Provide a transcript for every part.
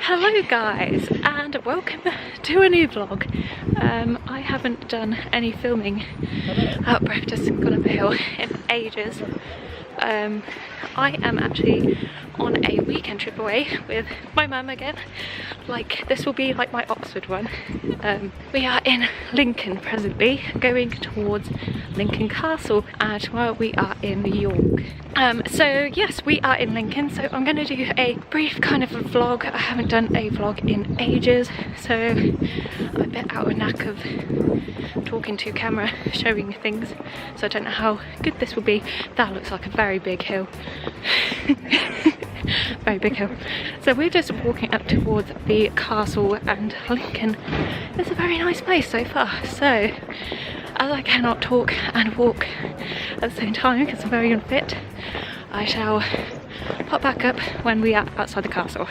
Hello guys, and welcome to a new vlog. I haven't done any filming out breath, just gone up a hill in ages. I am actually on a weekend trip away with my mum again. Like, this will be like my Oxford one. We are in Lincoln presently, going towards Lincoln Castle, and well, we are in York. So yes, we are in Lincoln, so I'm going to do a brief kind of a vlog. I haven't done a vlog in ages, so I'm a bit out of knack of talking to camera, showing things, so I don't know how good this will be. That looks like a very big hill. Very big hill. So we're just walking up towards the castle, and Lincoln is a very nice place so far. So as I cannot talk and walk at the same time because I'm very unfit, I shall pop back up when we are outside the castle.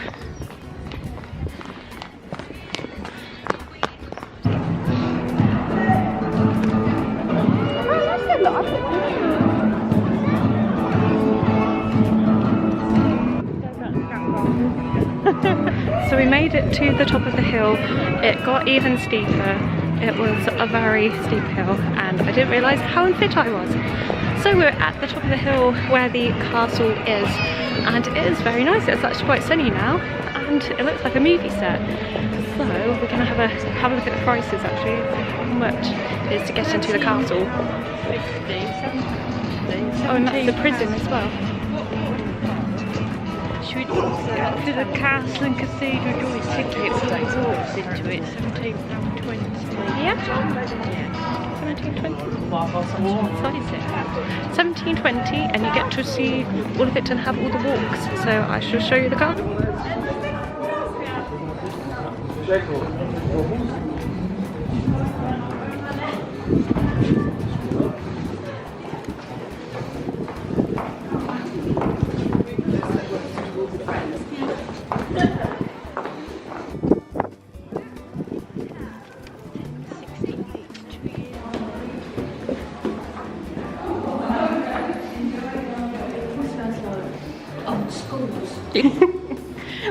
So we made it to the top of the hill. It got even steeper. It was a very steep hill, and I didn't realise how unfit I was. So we're at the top of the hill where the castle is, and it is very nice. It's actually quite sunny now, and it looks like a movie set. So we're going to have a look at the prices actually, how much it is to get into the castle. 50, 70, Oh, and that's the prison as well. Should we to the castle and cathedral do a ticket with like walks into it? £17.20. Yeah. 17.20. What is it? 17.20, and you get to see all of it and have all the walks. So I shall show you the car.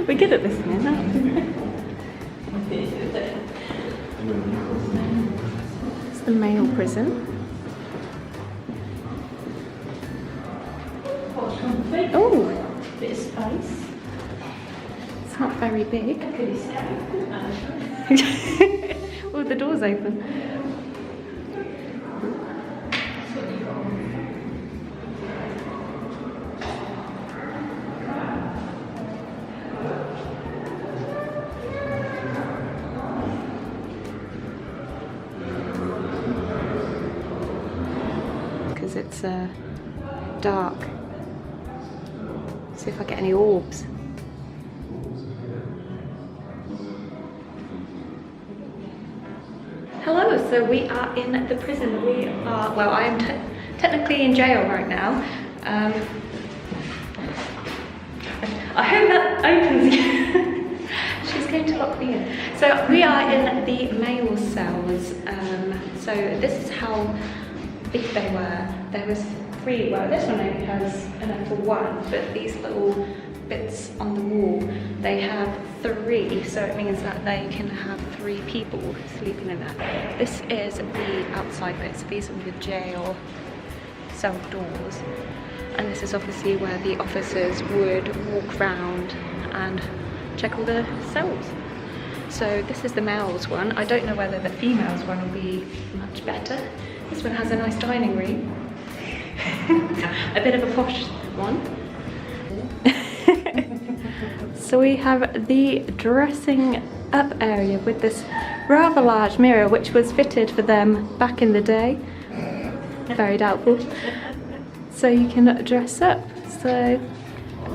We're good at listening, aren't we? It's the male prison. Oh! Bit of space. It's not very big. Oh, the door's open. Because it's dark. See if I get any orbs. Hello, so we are in the prison. We are, well, I am technically in jail right now. I hope that opens. She's going to lock me in. So we are in the male cells. So this is how big they were. There was 3, well, this one only has enough for 1, but these little bits on the wall, they have 3, so it means that they can have 3 people sleeping in that. This is the outside bits. These are the jail cell doors, and this is obviously where the officers would walk round and check all the cells. So this is the males one. I don't know whether the females one will be much better. This one has a nice dining room. A bit of a posh one. So we have the dressing up area with this rather large mirror, which was fitted for them back in the day. Very doubtful. So you can dress up. So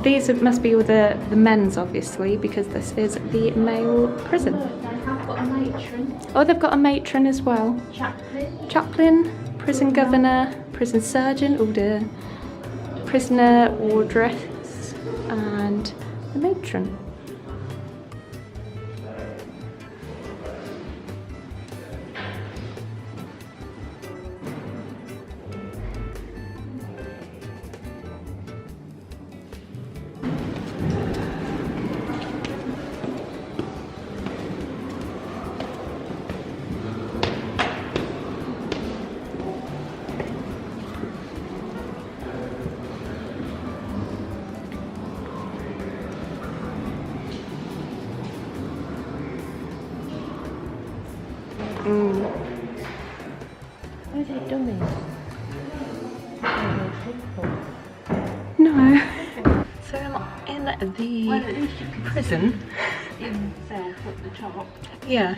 these must be all the men's, obviously, because this is the male prison. They have got a matron. Oh, they've got a matron as well. Chaplain. Chaplain, prison governor, prison surgeon, all the prisoner wardress, and the matron. is it dummies? No. So I'm in the prison. In there at the top. Yeah.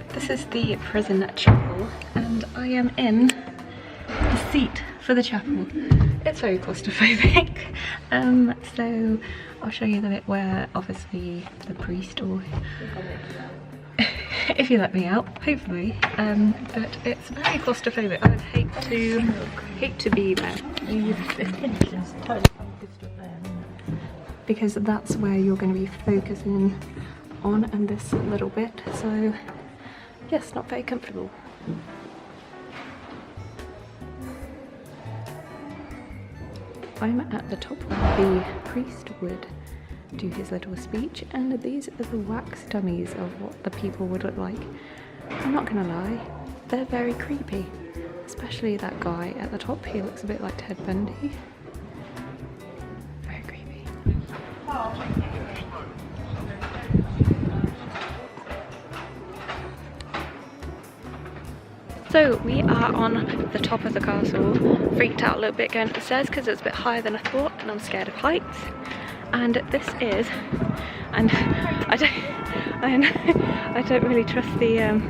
This is the prison chapel, and I am in the seat for the chapel. It's very claustrophobic. So I'll show you the bit where obviously the priest, or if you let me out, hopefully. But it's very claustrophobic. I would hate to be there. Because that's where you're going to be focusing on, and this little bit, so yes, not very comfortable. I'm at the top where the priest would do his little speech, and these are the wax dummies of what the people would look like. I'm not gonna lie, they're very creepy, especially that guy at the top. He looks a bit like Ted Bundy. Very creepy. So we are on the top of the castle. Freaked out a little bit going up the stairs because it's a bit higher than I thought, and I'm scared of heights. And this is, and I don't really trust the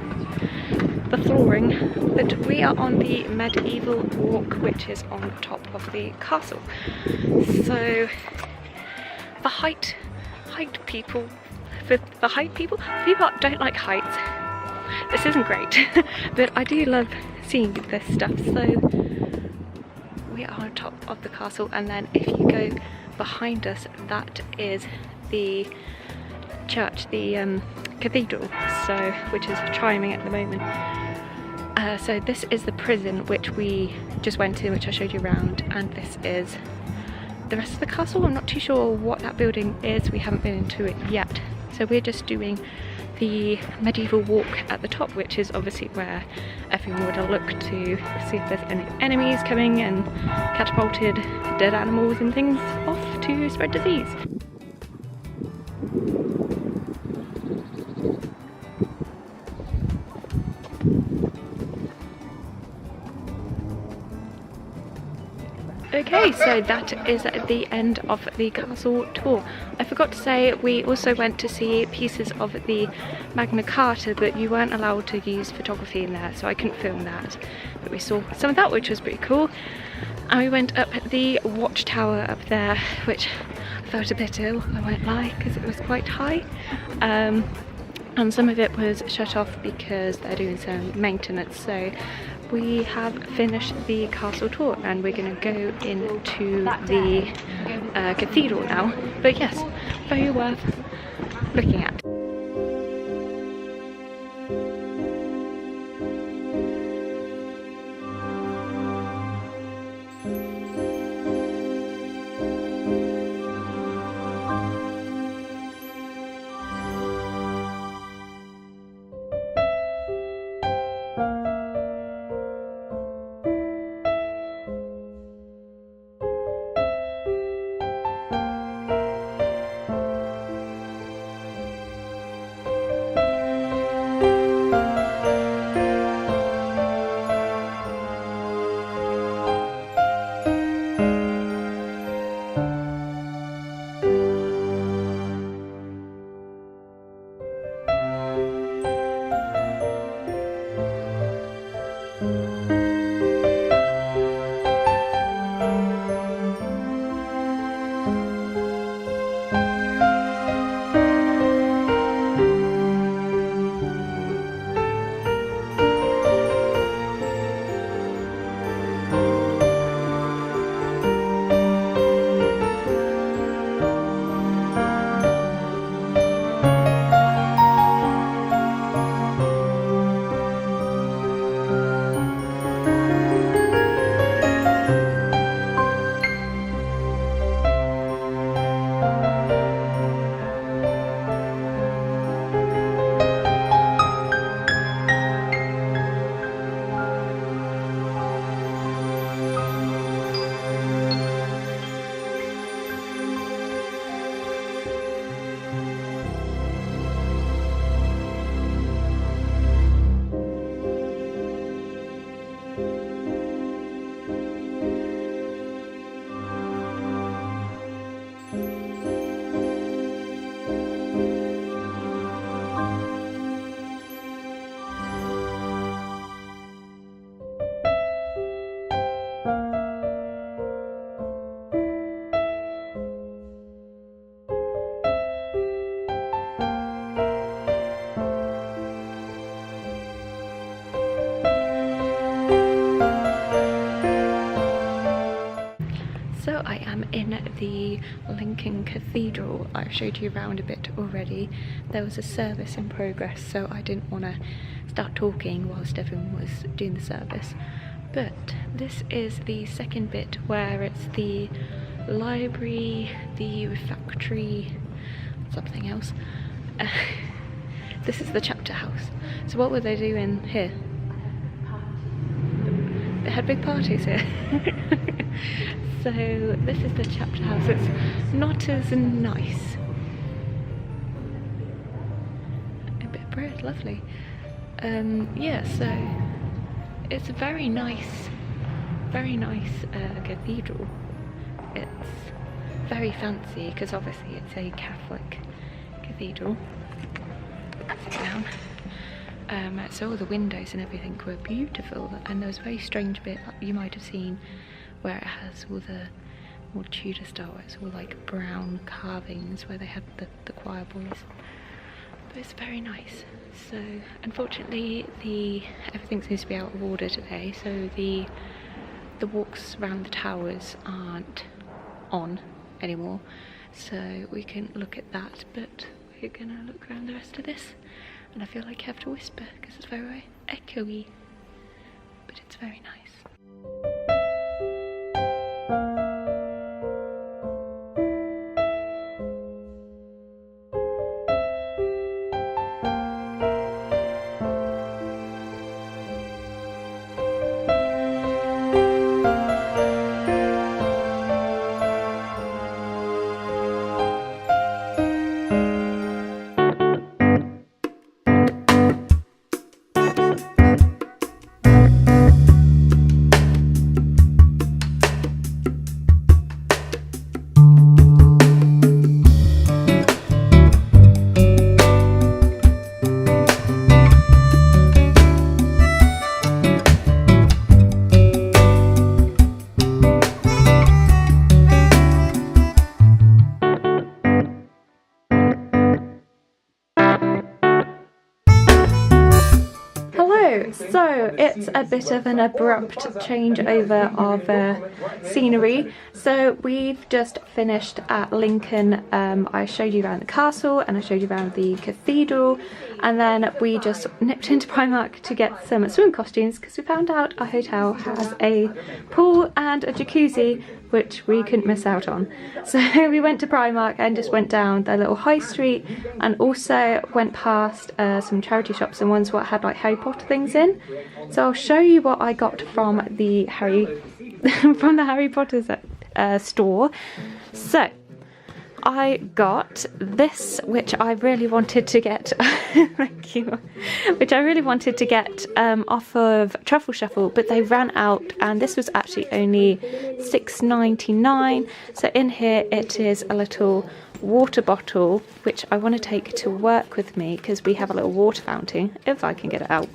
flooring, but we are on the medieval walk, which is on top of the castle. So for height people people that don't like heights, this isn't great. But I do love seeing this stuff. So we are on top of the castle, and then if you go behind us, that is the church, the cathedral, so which is chiming at the moment. So this is the prison which we just went to, which I showed you around, and this is the rest of the castle. I'm not too sure what that building is, we haven't been into it yet. So we're just doing the medieval walk at the top, which is obviously where everyone would look to see if there's any enemies coming and catapulted dead animals and things off to spread disease. Okay, so that is the end of the castle tour. I forgot to say, we also went to see pieces of the Magna Carta, but you weren't allowed to use photography in there, so I couldn't film that. But we saw some of that, which was pretty cool. And we went up the watchtower up there, which I felt a bit ill, I won't lie, because it was quite high. And some of it was shut off because they're doing some maintenance. So we have finished the castle tour, and we're going to go into the cathedral now. But yes, very worth looking at. Lincoln Cathedral. I've showed you around a bit already. There was a service in progress, so I didn't want to start talking whilst everyone was doing the service. But this is the second bit where it's the library, the refectory, something else. This is the chapter house. So what were they doing here? They had big parties here. So this is the chapter house. It's not as nice. A bit of bread, lovely. Yeah, so it's a very nice cathedral. It's very fancy because obviously it's a Catholic cathedral. Sit down. So all the windows and everything were beautiful, and there was a very strange bit you might have seen where it has all the more Tudor style, it's all like brown carvings where they had the choir boys. But it's very nice. So unfortunately everything seems to be out of order today, so the walks around the towers aren't on anymore, so we can look at that, but we're gonna look around the rest of this. And I feel like I have to whisper because it's very echoey, but it's very nice. So it's a bit of an abrupt change over of scenery. So we've just finished at Lincoln. I showed you around the castle and I showed you around the cathedral, and then we just nipped into Primark to get some swim costumes because we found out our hotel has a pool and a jacuzzi, which we couldn't miss out on. So we went to Primark and just went down their little high street, and also went past some charity shops and ones what had like Harry Potter things in. So I'll show you what I got from the Harry Potter store. So I got this, which I really wanted to get. Thank you. Which I really wanted to get off of Truffle Shuffle, but they ran out, and this was actually only $6.99. So in here it is a little water bottle, which I want to take to work with me because we have a little water fountain, if I can get it out.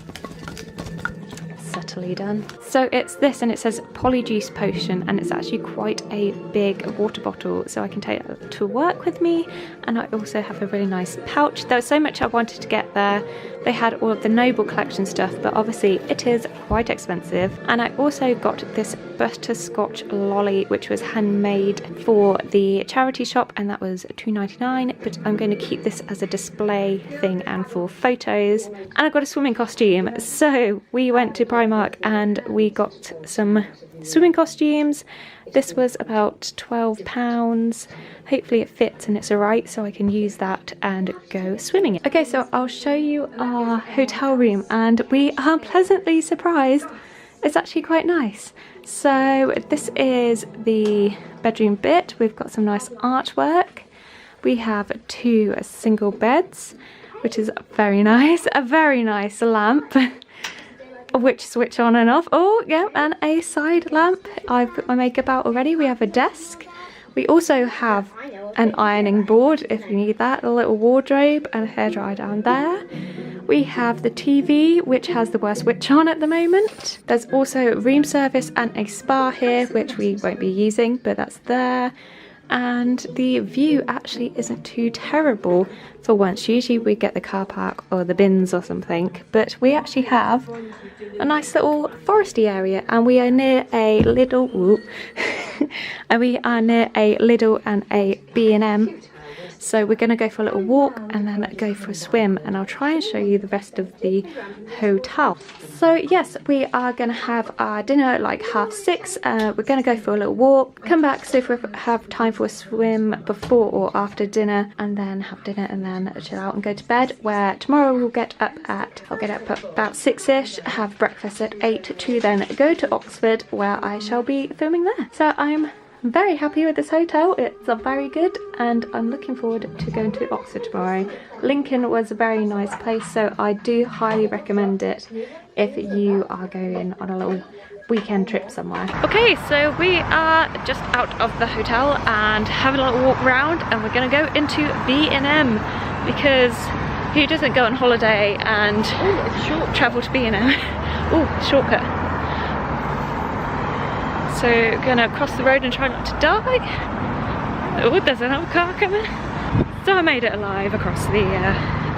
Subtly done. So it's this, and it says Polyjuice Potion, and it's actually quite a big water bottle, so I can take it to work with me. And I also have a really nice pouch. There was so much I wanted to get there. They had all of the Noble collection stuff, but obviously it is quite expensive. And I also got this butterscotch lolly, which was handmade for the charity shop, and that was $2.99, but I'm going to keep this as a display thing and for photos. And I got a swimming costume, so we went to Primark and we got some swimming costumes. This was about £12. Hopefully it fits and it's alright, so I can use that and go swimming. Okay, so I'll show you our hotel room, and we are pleasantly surprised. It's actually quite nice. So this is the bedroom bit. We've got some nice artwork. We have 2 single beds, which is very nice. A very nice lamp, which switch on and off. Oh yeah, and a side lamp. I've put my makeup out already. We have a desk. We also have an ironing board if you need that, a little wardrobe and a hairdryer down there. We have the TV, which has the worst switch on at the moment. There's also room service and a spa here, which we won't be using, but that's there. and the view actually isn't too terrible for once. Usually we get the car park or the bins or something, but we actually have a nice little foresty area, and we are near a Lidl and we are near a Lidl and a B&M. So we're going to go for a little walk and then go for a swim, and I'll try and show you the rest of the hotel. So yes, we are going to have our dinner at like 6:30. We're going to go for a little walk, come back, see if we have time for a swim before or after dinner, and then have dinner and then chill out and go to bed, where tomorrow I'll get up at about 6ish, have breakfast at 8 to then go to Oxford, where I shall be filming there. So I'm very happy with this hotel. It's very good, and I'm looking forward to going to Oxford tomorrow. Lincoln was a very nice place, so I do highly recommend it if you are going on a little weekend trip somewhere. Okay, so we are just out of the hotel and having a little walk around, and we're going to go into B&M, because who doesn't go on holiday and travel to B&M? Oh, shortcut. So gonna cross the road and try not to die. Oh, there's another car coming. So I made it alive across the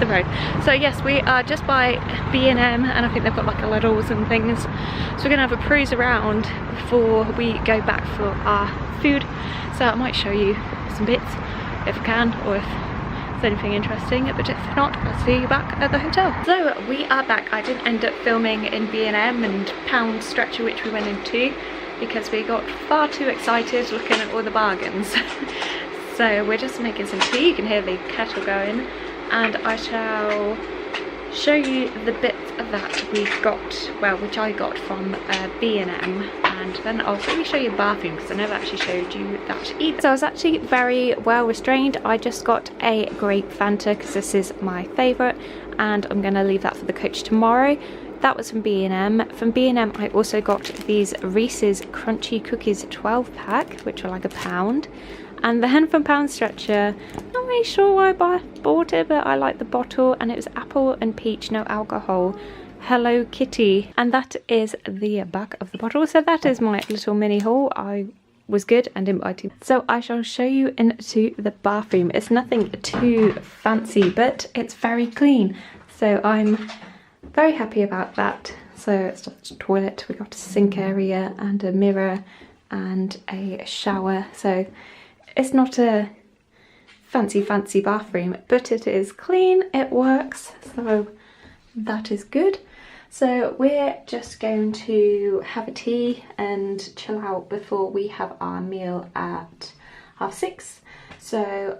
road. So yes, we are just by B&M, and I think they've got like a Lidl's and things. So we're gonna have a cruise around before we go back for our food. So I might show you some bits if I can, or if there's anything interesting, but if not, I'll see you back at the hotel. So we are back. I didn't end up filming in B&M and Pound Stretcher, which we went into, because we got far too excited looking at all the bargains. So we're just making some tea. You can hear the kettle going, and I shall show you the bits that we got, well, which I got from B&M, and then I'll maybe show you the bathroom, because I never actually showed you that either. So I was actually very well restrained. I just got a grape Fanta because this is my favourite, and I'm going to leave that for the coach tomorrow. That was from B&M. From B&M I also got these Reese's Crunchy Cookies 12 pack, which are like £1. And then from Pound Stretcher, not really sure why I bought it, but I like the bottle, and it was apple and peach, no alcohol, Hello Kitty. And that is the back of the bottle. So that is my little mini haul. I was good and didn't buy too. So I shall show you into the bathroom. It's nothing too fancy, but it's very clean. So I'm very happy about that. So it's just a toilet, we got a sink area and a mirror and a shower. So it's not a fancy bathroom, but it is clean, it works, so that is good. So we're just going to have a tea and chill out before we have our meal at 6:30. So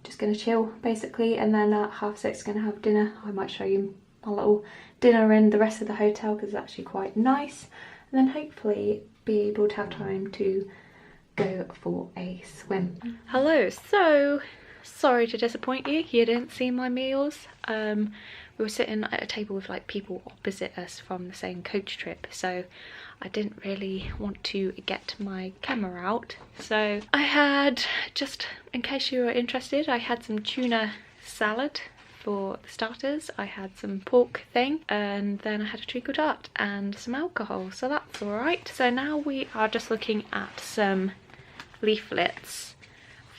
just going to chill basically, and then at 6:30 going to have dinner. I might show you my little dinner in the rest of the hotel, because it's actually quite nice, and then hopefully be able to have time to go for a swim. Hello, so sorry to disappoint you, you didn't see my meals. We were sitting at a table with like people opposite us from the same coach trip, so I didn't really want to get my camera out. So I had, just in case you were interested, I had some tuna salad for the starters, I had some pork thing, and then I had a treacle tart and some alcohol, so that's alright. So now we are just looking at some leaflets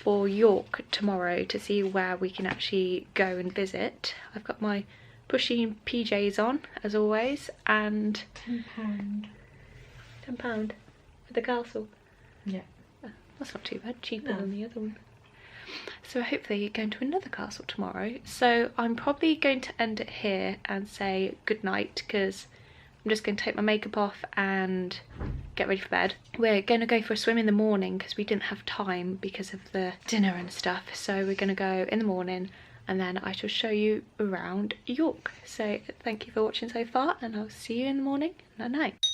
for York tomorrow to see where we can actually go and visit. I've got my pushy PJs on as always, and £10 for the castle. Yeah, that's not too bad, cheaper than the other one. So hopefully you're going to another castle tomorrow. So I'm probably going to end it here and say good night, because I'm just going to take my makeup off and get ready for bed. We're going to go for a swim in the morning because we didn't have time because of the dinner and stuff. So we're going to go in the morning, and then I shall show you around York. So thank you for watching so far, and I'll see you in the morning. Night night.